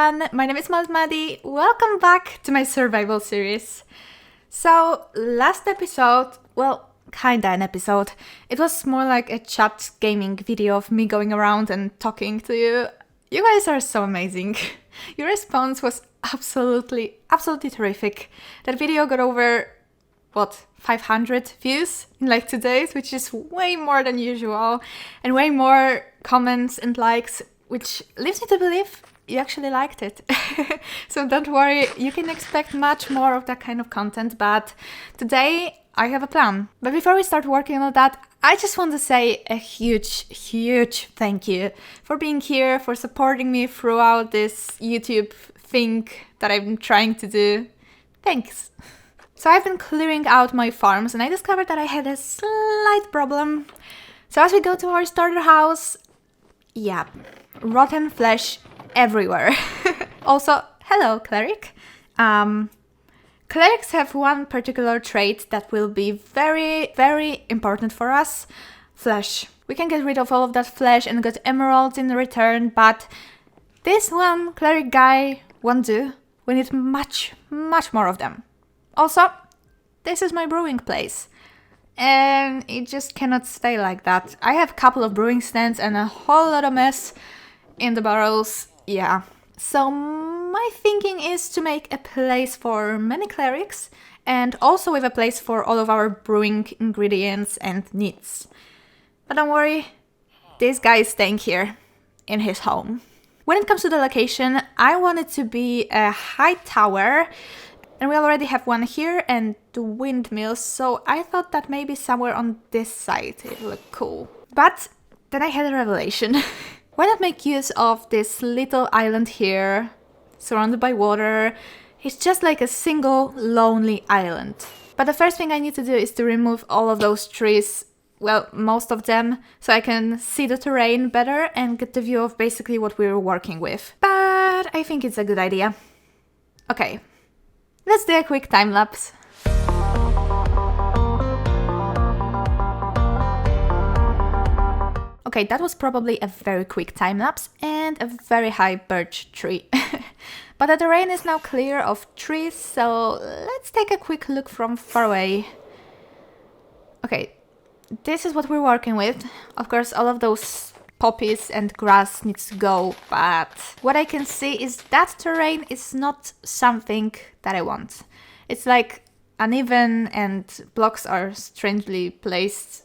everyone, my name is MildMadi. Welcome back to my survival series. So, last episode, well, kinda an episode. It was more like a chat gaming video of me going around and talking to you. You guys are so amazing. Your response was absolutely terrific. That video got over, 500 views in like 2 days, which is way more than usual, and way more comments and likes, which leads me to believe you actually liked it. So don't worry, you can expect much more of that kind of content, but today I have a plan. But before we start working on that, I just want to say a huge thank you for being here, for supporting me throughout this YouTube thing that I'm trying to do. Thanks. So I've been clearing out my farms and I discovered that I had a slight problem. So as we go to our starter house, yeah, rotten flesh everywhere. Also, hello, cleric. Clerics have one particular trait that will be very important for us. Flesh. We can get rid of all of that flesh and get emeralds in return, but this one cleric guy won't do. We need much more of them. Also, this is my brewing place. And it just cannot stay like that. I have a couple of brewing stands and a whole lot of mess in the barrels. Yeah. So my thinking is to make a place for many clerics and also with a place for all of our brewing ingredients and needs. But don't worry, this guy is staying here in his home. When it comes to the location, I want it to be a high tower. And we already have one here and the windmills, so I thought that maybe somewhere on this side it would look cool. But then I had a revelation. Why not make use of this little island here, surrounded by water? It's just like a single lonely island. But the first thing I need to do is to remove all of those trees, well, most of them, so I can see the terrain better and get the view of basically what we're working with. But I think it's a good idea. Okay. Let's do a quick time lapse. Okay, that was probably a very quick time lapse and a very high birch tree. But the terrain is now clear of trees, so let's take a quick look from far away. Okay, this is what we're working with. Of course, all of those poppies and grass needs to go, but what I can see is that terrain is not something that I want. It's like uneven and blocks are strangely placed.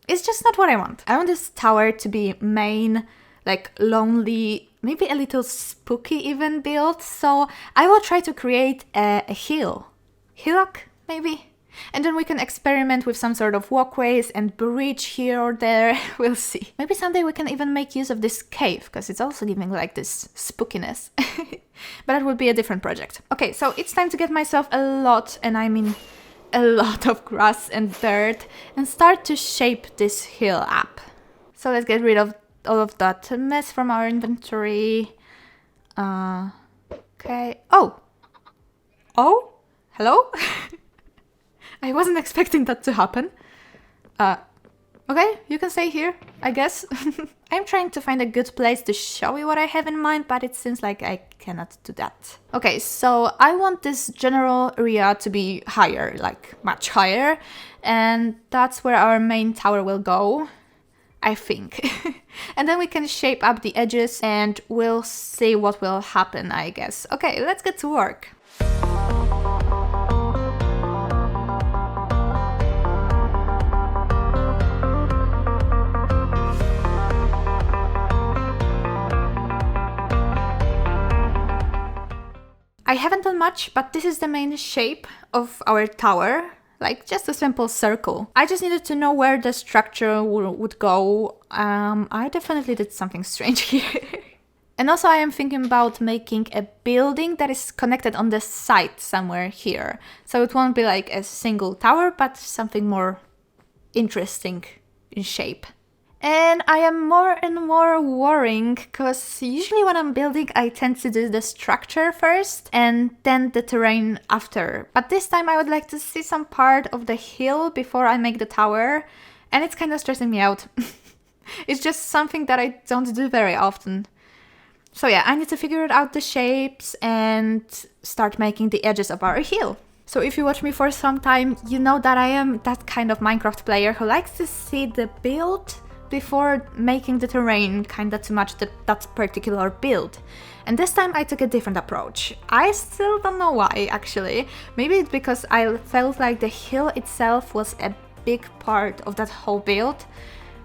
It's just not what I want. I want this tower to be main, like lonely, maybe a little spooky even built, so I will try to create a hillock maybe? And then we can experiment with some sort of walkways and bridge here or there. We'll see. Maybe someday we can even make use of this cave, because it's also giving like this spookiness. But that would be a different project. Okay, so it's time to get myself a lot, and I mean a lot of grass and dirt, and start to shape this hill up. So let's get rid of all of that mess from our inventory. Okay. Oh! Hello? I wasn't expecting that to happen. Okay, you can stay here, I guess. I'm trying to find a good place to show you what I have in mind, but it seems like I cannot do that. Okay, so I want this general area to be higher, like much higher, and that's where our main tower will go, I think. And then we can shape up the edges and we'll see what will happen, I guess. Okay, let's get to work. I haven't done much, but this is the main shape of our tower, like just a simple circle. I just needed to know where the structure would go. I definitely did something strange here. And also I am thinking about making a building that is connected on the side somewhere here. So it won't be like a single tower, but something more interesting in shape. And I am more and more worrying, because usually when I'm building I tend to do the structure first and then the terrain after. But this time I would like to see some part of the hill before I make the tower, and it's kind of stressing me out. It's just something that I don't do very often. So yeah, I need to figure out the shapes and start making the edges of our hill. So if you watch me for some time, you know that I am that kind of Minecraft player who likes to see the build before making the terrain kinda to match that particular build. And this time I took a different approach. I still don't know why, actually. Maybe it's because I felt like the hill itself was a big part of that whole build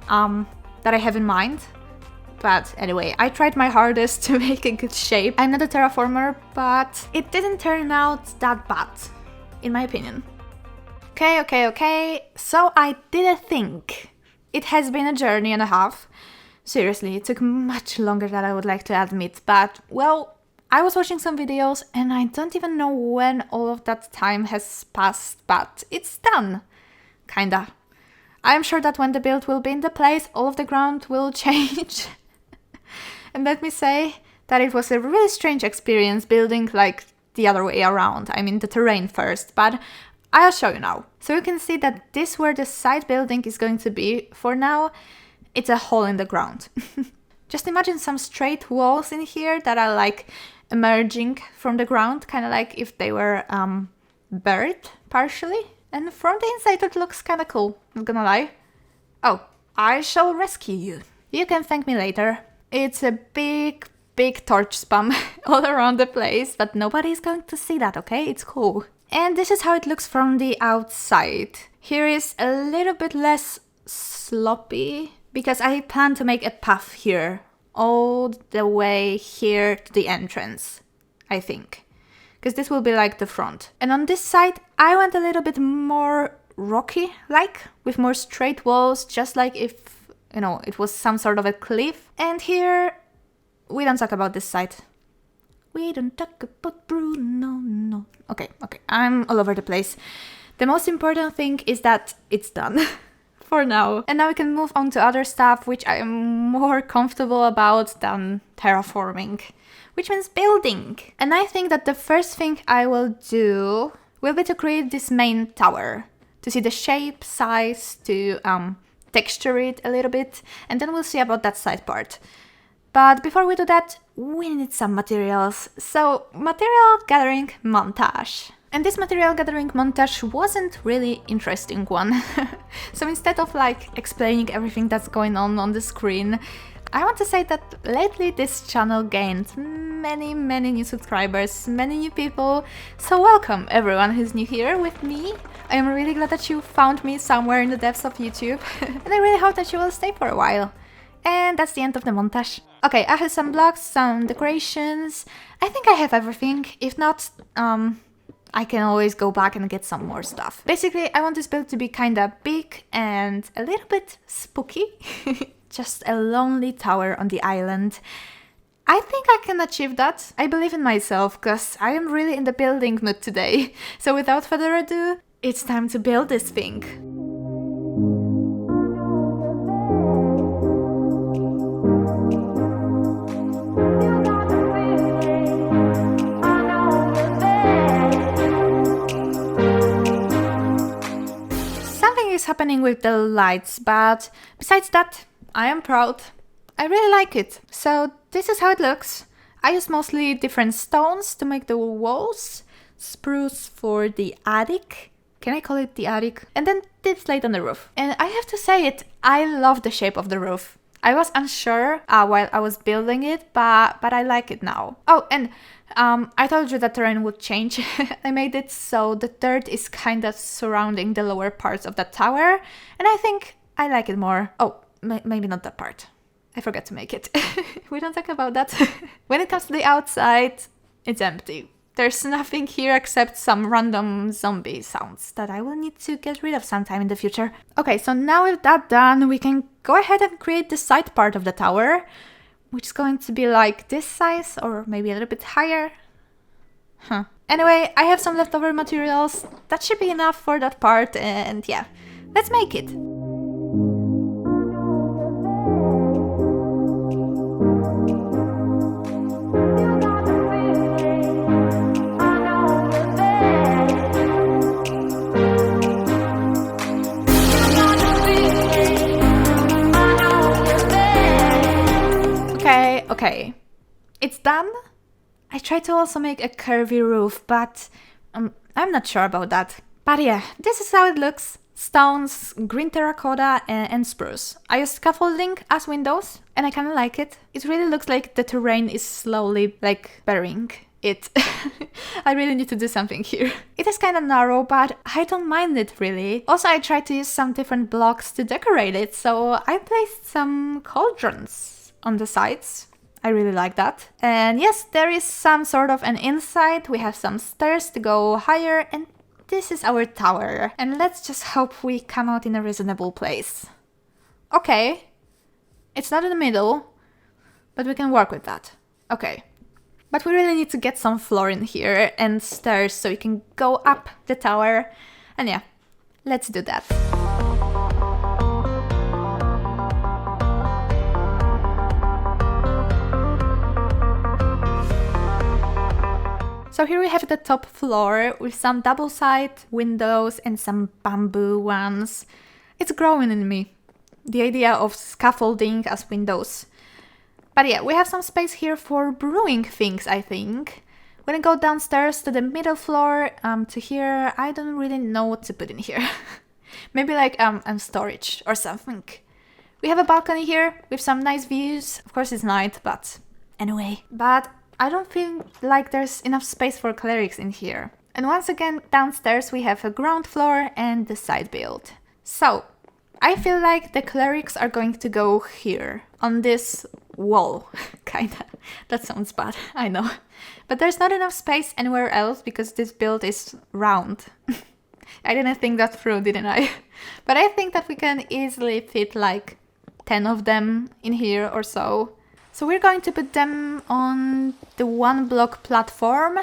that I have in mind. But anyway, I tried my hardest to make a good shape. I'm not a terraformer, but it didn't turn out that bad, in my opinion. Okay. So I did a thing. It has been a journey and a half. Seriously, it took much longer than I would like to admit, but well, I was watching some videos and I don't even know when all of that time has passed, but it's done. Kinda. I'm sure that when the build will be in the place, all of the ground will change. And let me say that it was a really strange experience building like the other way around. I mean the terrain first, but I'll show you now. So you can see that this where the side building is going to be. For now, it's a hole in the ground. Just imagine some straight walls in here that are like emerging from the ground, kind of like if they were buried partially. And from the inside it looks kind of cool, not gonna lie. Oh, I shall rescue you. You can thank me later. It's a big torch spam all around the place, but nobody's going to see that, okay? It's cool. And this is how it looks from the outside. Here is a little bit less sloppy, because I plan to make a path here, all the way here to the entrance, I think. Because this will be like the front. And on this side, I went a little bit more rocky-like, with more straight walls, just like if, you know, it was some sort of a cliff. And here, we don't talk about this side. We don't talk about Bruno, no. Okay, I'm all over the place. The most important thing is that it's done. For now. And now we can move on to other stuff which I am more comfortable about than terraforming, which means building. And I think that the first thing I will do will be to create this main tower, to see the shape, size, to texture it a little bit, and then we'll see about that side part. But before we do that, we need some materials. So, material gathering montage. And this material gathering montage wasn't really interesting one. So instead of like explaining everything that's going on the screen, I want to say that lately this channel gained many new subscribers, many new people. So welcome everyone who's new here with me. I am really glad that you found me somewhere in the depths of YouTube. And I really hope that you will stay for a while. And that's the end of the montage. Okay, I have some blocks, some decorations. I think I have everything. If not, I can always go back and get some more stuff. Basically, I want this build to be kinda big and a little bit spooky. Just a lonely tower on the island. I think I can achieve that. I believe in myself, cause I am really in the building mood today. So without further ado, it's time to build this thing. Is happening with the lights, but besides that, I am proud. I really like it. So this is how it looks. I use mostly different stones to make the walls, spruce for the attic. Can I call it the attic? And then this slate on the roof. And I have to say it, I love the shape of the roof. I was unsure while I was building it, but I like it now. Oh, and I told you that terrain would change. I made it so the dirt is kind of surrounding the lower parts of the tower, and I think I like it more. Oh, maybe not that part. I forgot to make it. We don't talk about that. When it comes to the outside, it's empty. There's nothing here except some random zombie sounds that I will need to get rid of sometime in the future. Okay, so now with that done, we can go ahead and create the side part of the tower, which is going to be like this size or maybe a little bit higher. Anyway, I have some leftover materials. That should be enough for that part, and yeah, let's make it. Okay. it's done. I tried to also make a curvy roof, but I'm not sure about that. But yeah, this is how it looks. Stones, green terracotta, and spruce. I used scaffolding as windows, and I kind of like it. It really looks like the terrain is slowly, like, burying it. I really need to do something here. It is kind of narrow, but I don't mind it really. Also, I tried to use some different blocks to decorate it, so I placed some cauldrons on the sides. I really like that. And yes, there is some sort of an inside. We have some stairs to go higher, and this is our tower. And let's just hope we come out in a reasonable place. Okay. It's not in the middle, but we can work with that. Okay. But we really need to get some floor in here and stairs so we can go up the tower. And yeah, let's do that. So here we have the top floor with some double-side windows and some bamboo ones. It's growing in me, the idea of scaffolding as windows. But yeah, we have some space here for brewing things, I think. When I go downstairs to the middle floor, to here, I don't really know what to put in here. Maybe like storage or something. We have a balcony here with some nice views. Of course it's night, but anyway. But I don't feel like there's enough space for clerics in here. And once again, downstairs we have a ground floor and the side build. So, I feel like the clerics are going to go here, on this wall, kinda. That sounds bad, I know. But there's not enough space anywhere else because this build is round. I didn't think that through, didn't I? But I think that we can easily fit like 10 of them in here or so. So we're going to put them on the one block platform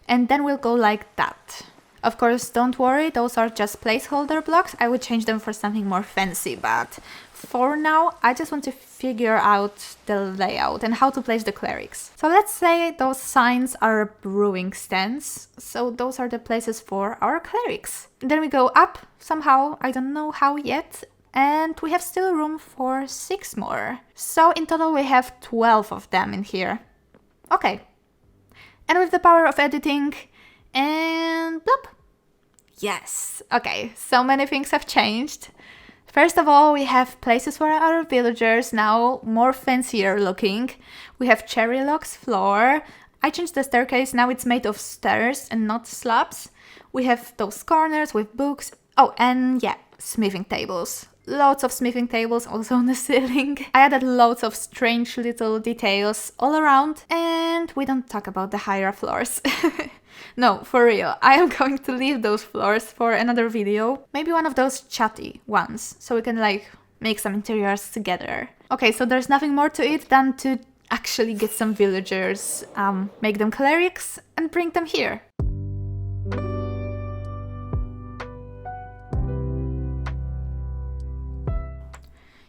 and then we'll go like that. Of course, don't worry, those are just placeholder blocks. I would change them for something more fancy, but for now, I just want to figure out the layout and how to place the clerics. So let's say those signs are brewing stands. So those are the places for our clerics. Then we go up somehow, I don't know how yet. And we have still room for 6 more. So in total we have 12 of them in here. Okay. And with the power of editing, and blop. Yes. Okay, so many things have changed. First of all, we have places for our villagers now, more fancier looking. We have cherry logs floor. I changed the staircase, now it's made of stairs and not slabs. We have those corners with books. Oh, and yeah, smithing tables. Lots of smithing tables also on the ceiling. I added loads of strange little details all around. And we don't talk about the higher floors. No, for real. I am going to leave those floors for another video. Maybe one of those chatty ones. So we can like make some interiors together. Okay, so there's nothing more to it than to actually get some villagers, make them clerics and bring them here.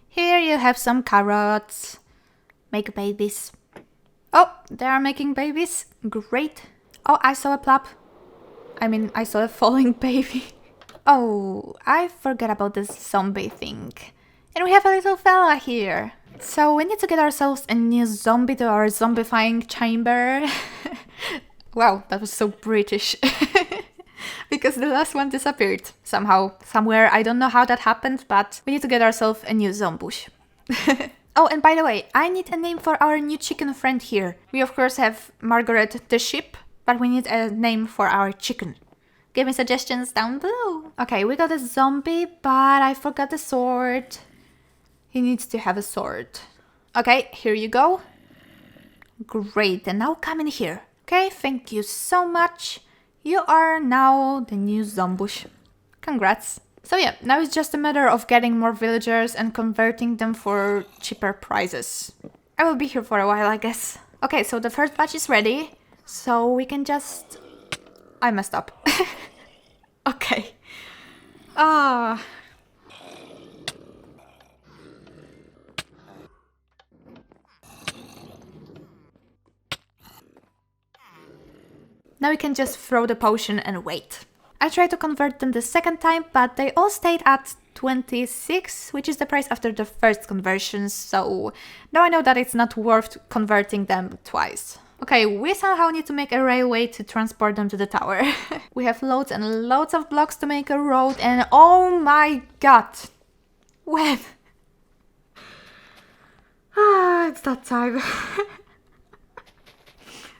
Here you have some carrots. Make babies. Oh, they are making babies. Great. Oh, I saw a plop. I saw a falling baby. Oh, I forgot about this zombie thing. And we have a little fella here. So we need to get ourselves a new zombie to our zombifying chamber. Wow, that was so British. Because the last one disappeared somehow, somewhere. I don't know how that happened, but we need to get ourselves a new zombush. Oh, and by the way, I need a name for our new chicken friend here. We of course have Margaret the sheep, but we need a name for our chicken. Give me suggestions down below. Okay, we got a zombie, but I forgot the sword. He needs to have a sword. Okay, here you go. Great, and now come in here. Okay, thank you so much. You are now the new zombush. Congrats. So yeah, now it's just a matter of getting more villagers and converting them for cheaper prices. I will be here for a while, I guess. Okay, so the first batch is ready. So we can just... I messed up. Okay. Ah. Now we can just throw the potion and wait. I tried to convert them the second time, but they all stayed at 26, which is the price after the first conversion, so now I know that it's not worth converting them twice. Okay, we somehow need to make a railway to transport them to the tower. We have loads and loads of blocks to make a road, and oh my god! When? It's that time.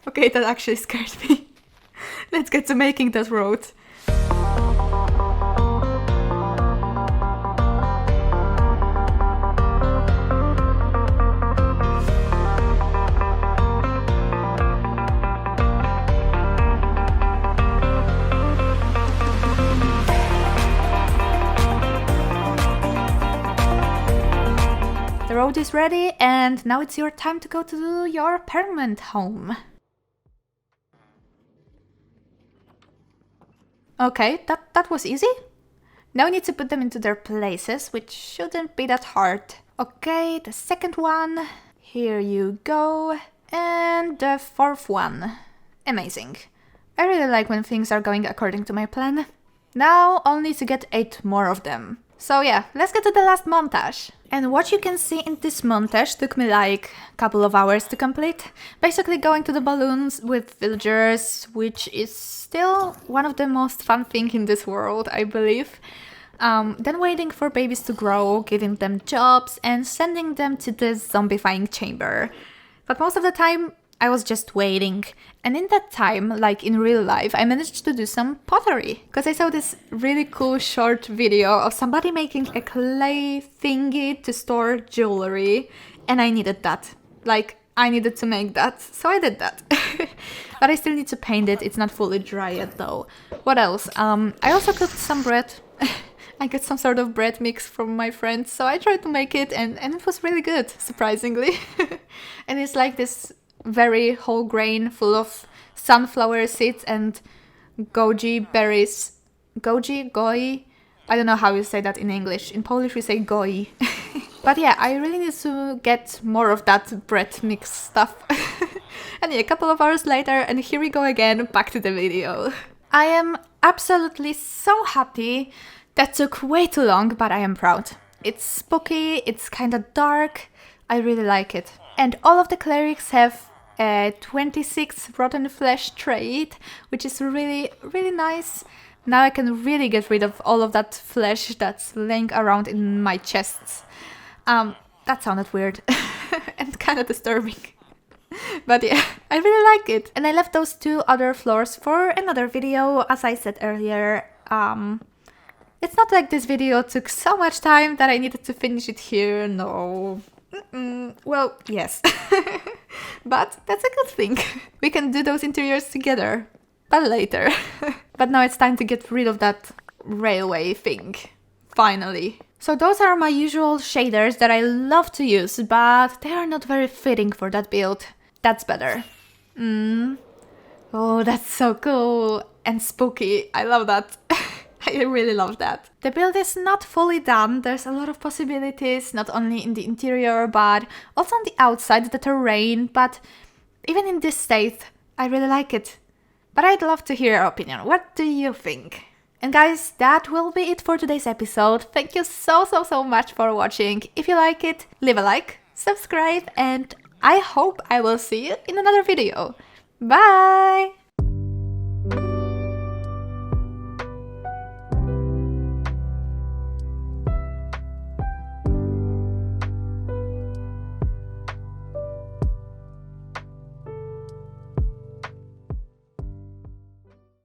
Okay, that actually scared me. Let's get to making that road. The road is ready, and now it's your time to go to your permanent home. Okay, that was easy. Now we need to put them into their places, which shouldn't be that hard. Okay, the second one. Here you go. And the fourth one. Amazing. I really like when things are going according to my plan. Now I'll need to get 8 more of them. So yeah, let's get to the last montage. And what you can see in this montage took me like a couple of hours to complete. Basically going to the balloons with villagers, which is still one of the most fun things in this world, I believe. Then waiting for babies to grow, giving them jobs, and sending them to the zombifying chamber. But most of the time, I was just waiting. And in that time, like in real life, I managed to do some pottery. Because I saw this really cool short video of somebody making a clay thingy to store jewelry. And I needed that. Like, I needed to make that. So I did that. But I still need to paint it. It's not fully dry yet though. What else? I also cooked some bread. I got some sort of bread mix from my friends. So I tried to make it and it was really good, surprisingly. And it's like this very whole grain full of sunflower seeds and goji berries. Goi? I don't know how you say that in English. In Polish we say goi. But yeah, I really need to get more of that bread mix stuff. And yeah, a couple of hours later, and here we go again, back to the video. I am absolutely so happy. That took way too long, but I am proud. It's spooky, it's kinda dark. I really like it. And all of the clerics have a 26 rotten flesh trait, which is really, really nice. Now I can really get rid of all of that flesh that's laying around in my chests. That sounded weird and kind of disturbing. But yeah, I really like it. And I left those 2 other floors for another video, as I said earlier. It's not like this video took so much time that I needed to finish it here, no. Well, yes. But that's a good thing. We can do those interiors together, but later. But now it's time to get rid of that railway thing. Finally. So those are my usual shaders that I love to use, but they are not very fitting for that build. That's better. Oh, that's so cool and spooky. I love that. I really love that. The build is not fully done. There's a lot of possibilities, not only in the interior, but also on the outside, the terrain. But even in this state, I really like it. But I'd love to hear your opinion. What do you think? And guys, that will be it for today's episode. Thank you so much for watching. If you like it, leave a like, subscribe, and I hope I will see you in another video. Bye!